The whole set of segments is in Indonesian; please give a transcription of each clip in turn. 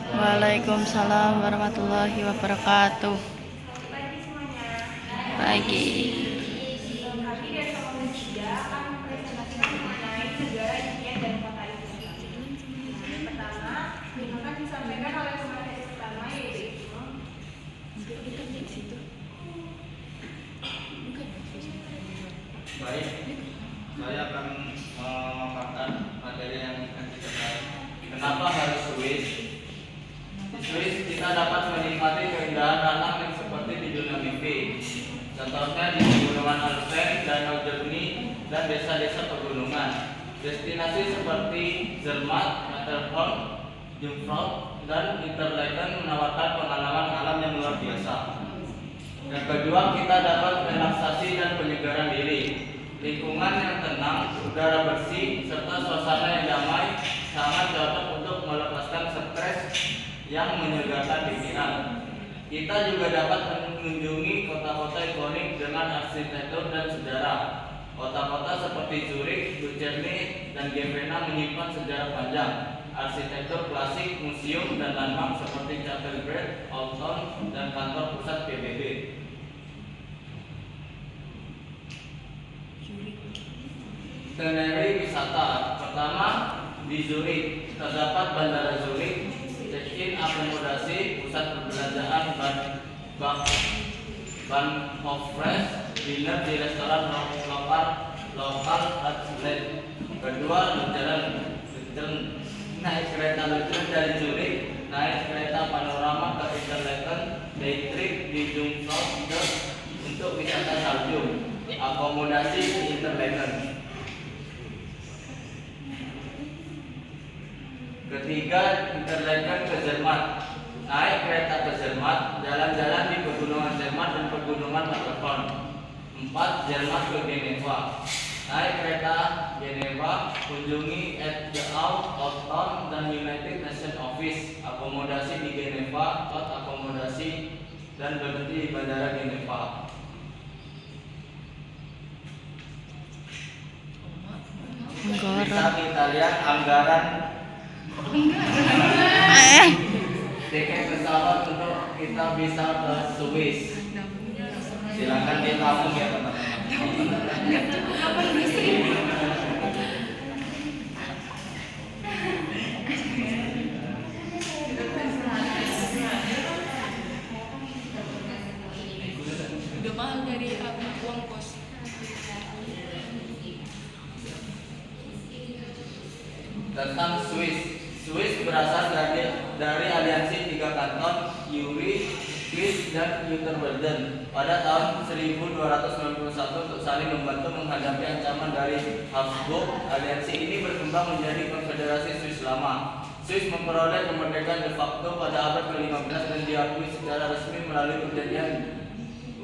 Waalaikumsalam warahmatullahi wabarakatuh. Pagi. Baik, saya akan memaparkan materi yang akan kita bahas. Kenapa harus Swiss? Di Swiss kita dapat menikmati keindahan alam yang seperti di dunia mimpi. Contohnya di Pegunungan Alpen, Danau Jernih, dan desa-desa pegunungan. Destinasi seperti Zermatt, Matterhorn, Jungfrau, dan Interlaken menawarkan pengalaman alam yang luar biasa. Yang kedua, kita dapat relaksasi dan penyegaran diri. Lingkungan yang tenang, udara bersih, serta suasana yang damai sangat cocok untuk melepaskan stres yang menyegarkan pikiran. Kita juga dapat mengunjungi kota-kota ikonik dengan arsitektur dan sejarah. Kota-kota seperti Zurich, Lucerne, dan Geneva menyimpan sejarah panjang. Arsitektur klasik, museum, dan landmark seperti Chapelgate, Old Town, dan kantor pusat PBB. Itinerary wisata pertama di Zurich, terdapat Bandara Zurich, check-in akomodasi, pusat perbelanjaan Bahnhofstrasse, dinner di restoran lokal outlet. Kedua, Lucerne, naik kereta Lucerne dari Zurich, naik kereta panorama ke Interlaken, day trip di Jungfrau untuk wisata salju, akomodasi di Interlaken. Ketiga, Interlaken ke Zermatt, naik kereta ke Zermatt, jalan-jalan di pegunungan Zermatt dan pegunungan Matterhorn. 4. Zermatt ke Geneva, naik kereta Geneva, kunjungi at the Old Town dan United Nations Office, akomodasi di Geneva, akomodasi dan berhenti di Bandara Geneva. Bisa kita lihat anggaran tiket pesawat untuk kita bisa ke Swiss. Silakan ditabung ya teman-teman. Udah mahal dari uang kos. Tentang Swiss. Swiss berasal dari aliansi tiga kanton Uri, Swiss, dan Unterwalden pada tahun 1291 untuk saling membantu menghadapi ancaman dari Habsburg. Aliansi ini berkembang menjadi konfederasi Swiss lama. Swiss memperoleh kemerdekaan de facto pada abad ke-15 dan diakui secara resmi melalui perjanjian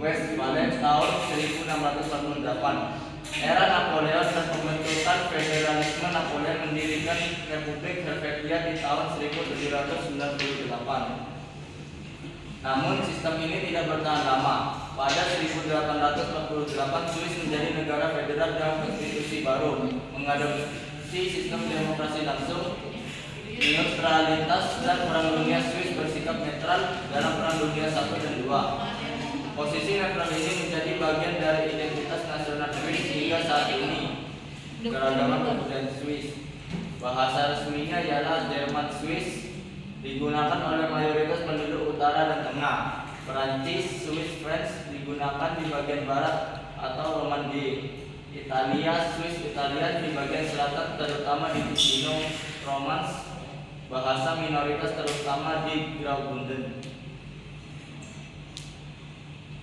Westphalen tahun 1648. Era Napoleon dan pembentukan federalisme, Napoleon mendirikan Republik Helvetia di tahun 1798. Namun sistem ini tidak bertahan lama. Pada 1848 Swiss menjadi negara federal dengan konstitusi baru, mengadopsi sistem demokrasi langsung, neutralitas, dan Perang Dunia. Swiss bersikap netral dalam Perang Dunia I dan II. Posisi netral ini menjadi bagian dari identitas nasional Swiss hingga saat ini. Keragaman kebudayaan Swiss. Bahasa resminya ialah Jerman Swiss, digunakan oleh mayoritas penduduk utara dan tengah. Perancis Swiss French digunakan di bagian barat atau Romandie. Italia Swiss Italian di bagian selatan, terutama di Ticino Romance. Bahasa minoritas terutama di Graubünden.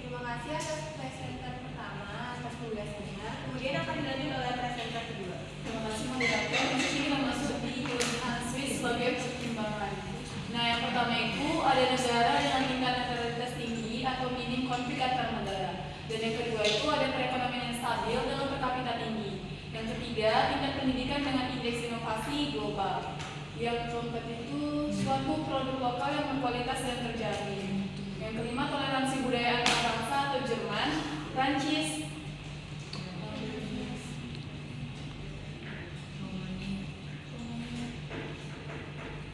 Terima kasih atas presenter pertama atas tugasnya. Kemudian akan dilanjut oleh presenter kedua. Terima kasih moderator. Di sini masuk di kelebihan Swiss sebagai pertimbangan. Nah, yang pertama itu ada negara dengan tingkat netralitas tinggi atau minim konflik antar negara. Dan yang kedua itu ada perekonomian yang stabil dengan per kapita tinggi. Yang ketiga, tingkat pendidikan dengan indeks inovasi global. Yang keempat itu suatu produk lokal yang berkualitas dan terjamin. Yang kelima, toleransi budaya antar bangsa atau Jerman, Prancis,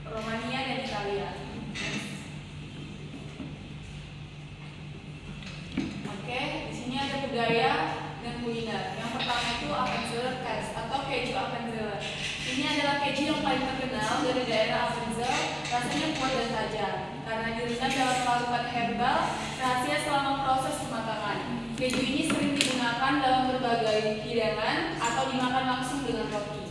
Romania, dan Italia. dapat melakukan herbal rahasia selama proses pematangan. Keju ini sering digunakan dalam berbagai hidangan atau dimakan langsung dengan roti.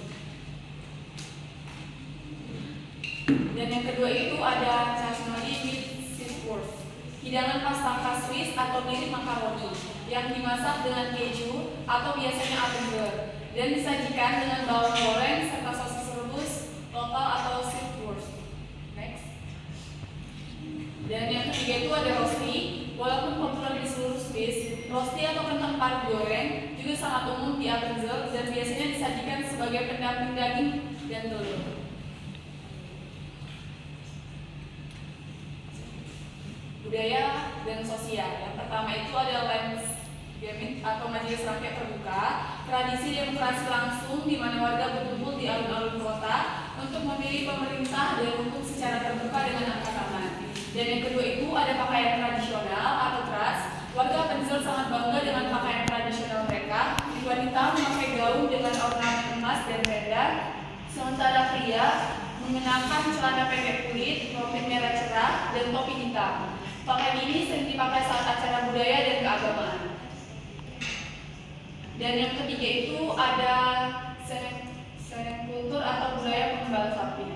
Dan yang kedua itu ada chasnodi with Swiswurst, hidangan pastaka Swiss atau mirip makaroni yang dimasak dengan keju atau biasanya Appenzeller dan disajikan dengan bawang goreng serta sosis rebus lokal atau Swiswurst. Next. Dan yang ketiga itu ada rosti. Walaupun populer di seluruh Swiss, rosti atau kentang paru goreng juga sangat umum di Appenzeller dan biasanya disajikan sebagai pendamping daging dan telur. Budaya dan sosial. Yang pertama itu ada Landsgemeinschaft atau majelis rakyat terbuka, tradisi demokrasi langsung di mana warga berkumpul di alun-alun kota untuk memilih pemerintah dan hukum secara terbuka dengan angka aman. Dan yang kedua itu ada pakaian tradisional atau tras. Warga Appenzeller sangat bangga dengan pakaian tradisional mereka. Wanita memakai gaun dengan ornamen emas dan benda, sementara pria mengenakan celana pendek kulit, rompi merah cerah, dan topi hitam. Pakaian ini sering dipakai saat acara budaya dan keagamaan. Dan yang ketiga itu ada senen kultur atau budaya pengembala sapi.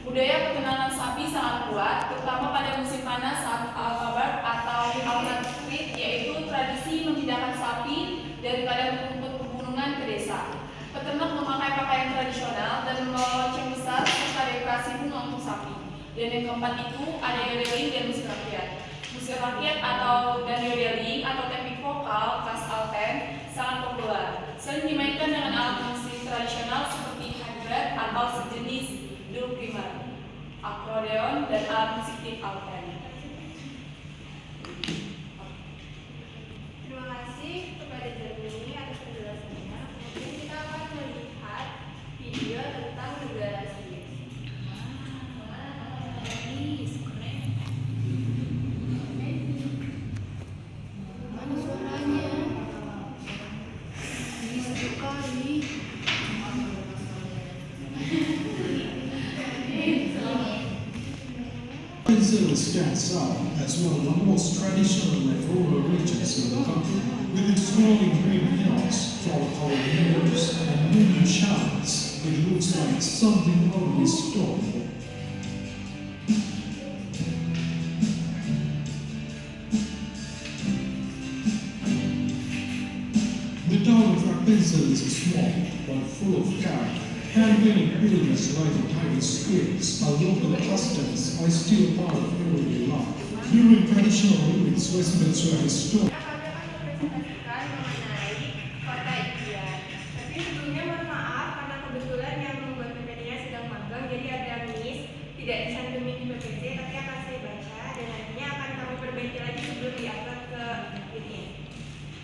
Budaya perkenalan sapi sangat kuat, terutama pada musim panas saat Al-Kabar atau Al-Natrit, yaitu tradisi memindahkan sapi daripada rumput pegunungan ke desa. Peternak memakai pakaian tradisional dan membawa lonceng besar serta dekorasi bunga untuk sapi. Dan yang keempat itu ada yodeling dan musik rakyat. Musik rakyat dan yodeling atau teknik vokal khas Alpen sangat populer. Sering dimainkan dengan alat musik tradisional seperti hagrat atau sejenis dul primer, akkordeon, dan alat musik tip Alpen. Terima kasih kepada Germany atas penjelasannya. Kemudian kita akan melihat video tentang negara Swiss. Mana suaranya? Bisa sekali. Appenzeller stands out as one of the most traditional and rural regions in the country, with its rolling green hills, tropical meadows, and moving channels. It looks like something out of a story. The town of Appenzeller is small but full of character. Hand-painted buildings light on tiny screens are local customs are still part of everyday life. During traditional meetings, residents were historic. Kami akan mempresentasikan mengenai kota impian. Tapi sebelumnya mohon maaf karena kebetulan yang membuat PPT-nya sedang magang, jadi ada miss, tidak dicantumin di PPT, tapi akan saya baca dan nantinya akan kami perbaiki lagi sebelum diupload ke ini.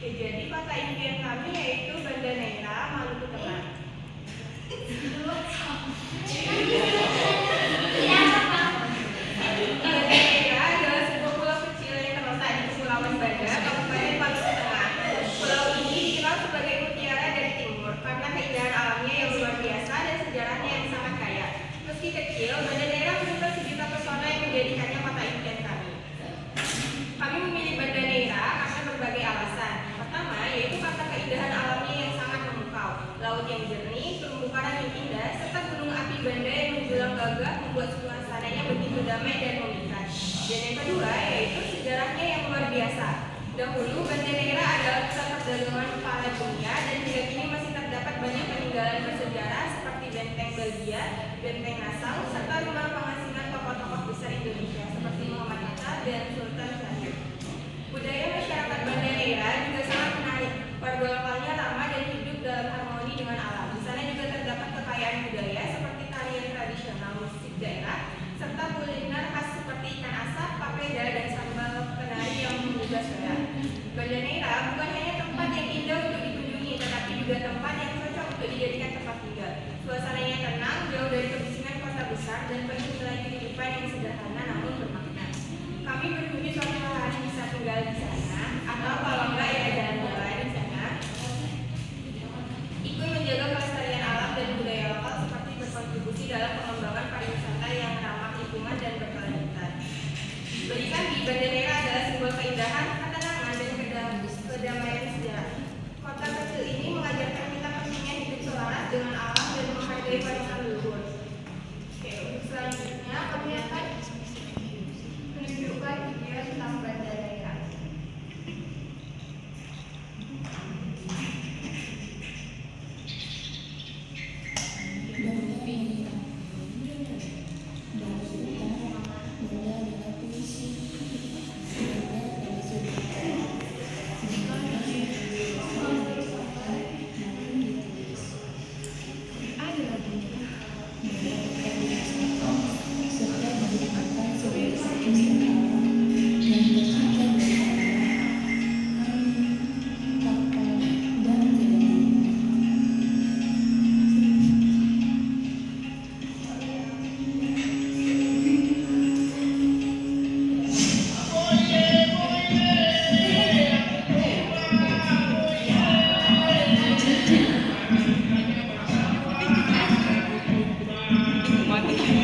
Oke, jadi kota impian kami yaitu Banda Neira, Maluku Tengah. Membuat suasananya begitu damai dan memikat. Dan yang kedua yaitu sejarahnya yang luar biasa. Dahulu Banda Neira adalah pusat perdagangan para dunia dan hingga kini masih terdapat banyak peninggalan bersejarah seperti benteng Belgia, benteng Nassau, serta rumah penghasilan tokoh-tokoh besar Indonesia seperti Muhammad Hatta dan Sultan Syahrir. Budaya masyarakat Banda Neira juga sangat menarik. Warga lokalnya ramah dan hidup dalam harmoni dengan alam. Di sana juga terdapat kekayaan budaya seperti tarian tradisional, musik daerah, serta kuliner khas seperti ikan asap, papeda, dan sambal kenari yang menggugah selera. Banda Neira bukan hanya tempat yang indah untuk dikunjungi, tetapi juga tempat yang cocok untuk dijadikan tempat tinggal. Suasananya tenang, jauh dari kebisingan kota besar, dan penuh nilai kehidupan yang sederhana namun bermakna. Kami berkunjung suatu hari bisa tinggal di sana, atau kalau enggak ya jalan-jalan di sana. Ikut menjaga kelestarian alam dan budaya lokal seperti berkontribusi dalam pengembangan pariwisata yang ramah lingkungan dan berkelanjutan. Berikan Thank you.